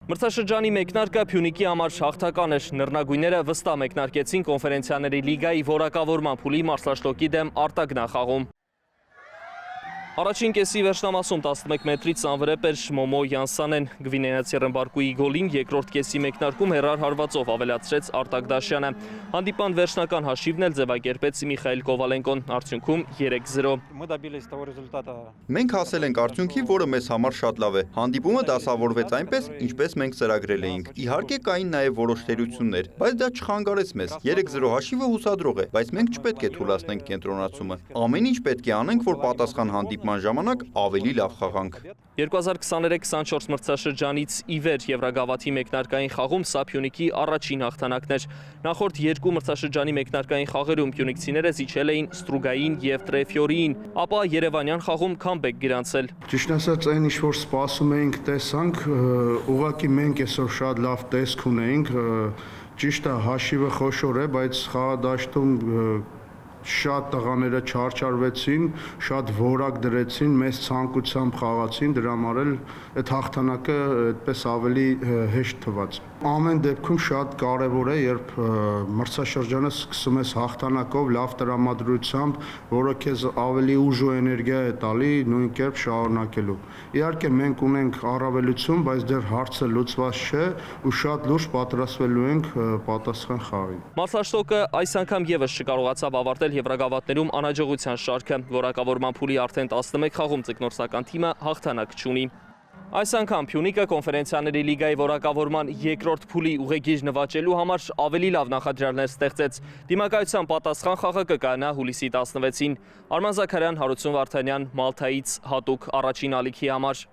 Մրցաշրջանի մեկնարկը Փյունիկի համար հաղթական էր։ Նռնագույնները վստահ մեկնարկեցին Կոնֆերենցիաների լիգայի որակավորման փուլի Մարսլաշտոկի դեմ արտագնախաղում։ Առաջին կեսի վերջնամասում 11 մետրից անվրեպ էր Մոմո Յանսանեն։ Գվինեացի ռմբարկուի գոլին երկրորդ կեսի մեկնարկում հեռար հարվածով ավելացրեց Արտակ Դաշյանը։ Հանդիպան վերջնական հաշիվն էլ ձևակերպեց Միխայել Կովալենկոն, արդյունքում 3-0։ Մենք հասել ենք արդյունքի, որը մեզ համար շատ լավ է։ Հանդիպումը դասավորվեց այնպես, ինչպես մենք ծրագրել էինք։ Իհարկե կային նաև որոշ թերություններ, բայց դա չխանգարեց մեզ։ 3-0 հաշիվը հուսադրող է, բայց մենք չպետք է թուլացնենք կենտրոնացումը։ Ամեն ինչ պետք է անենք, որ պատասխան հանդիպման ժամանակ ավելի լավ խաղանք։ 2023-24 մրցաշրջանից ի վեր Եվրագավաթի մեկնարկային խաղում սա Փյունիկի առաջին հաղթանակն էր։ Նախորդ երկու մրցաշրջանի մեկնարկային խաղերում փյունիկցիները զիջել էին Ստրուգային և Տրեֆյորիին, ապա երևանյան խաղում քամբեք գրանցել։ Ճիշտ ասած, այն ինչ որ սպասում էինք, տեսանք, ուղղակի մենք այսօր շատ լավ տեսք ունեինք, ճիշտ է, հաշիվը խոշոր է, բայց խաղադաշտում շատ տղաները չարչարվեցին, շատ որակ դրեցին, մեծ ցանկությամբ խաղացին, դրա համար էլ այդ հաղթանակը այդպես ավելի հեշտ թվաց։ Ամեն դեպքում շատ կարևոր է, երբ մրցաշրջանը սկսում ես հաղթանակով, լավ տրամադրությամբ, որը քեզ ավելի ուժ ու էներգիա է տալի նույն կերպ շարունակելու։ Իհարկե մենք ունենք առավելություն, բայց դեռ հարցը լուծված չէ ու շատ լուրջ պատրաստվելու ենք պատասխան խաղին։ Մարսլաշտոկը այս անգամ եւս չկարողացավ ավարտել Եվրագավաթներում անհաջողության շարքը, որակավորման փուլի արդեն 11 խաղում ձկնորսական թիմը հաղթանակ չունի։ Այս անգամ Փյունիկը Կոնֆերենցիաների լիգայի որակավորման երկրորդ փուլի ուղեգիր նվաճելու համար ավելի լավ նախադրյալներ ստեղծեց։ Դիմակայության պատասխան խաղը կկայանա հուլիսի 16-ին։ Արման Զաքարյան, Հարություն Վարդանյան, Մալթայից հատուկ առաջին ալիքի համար։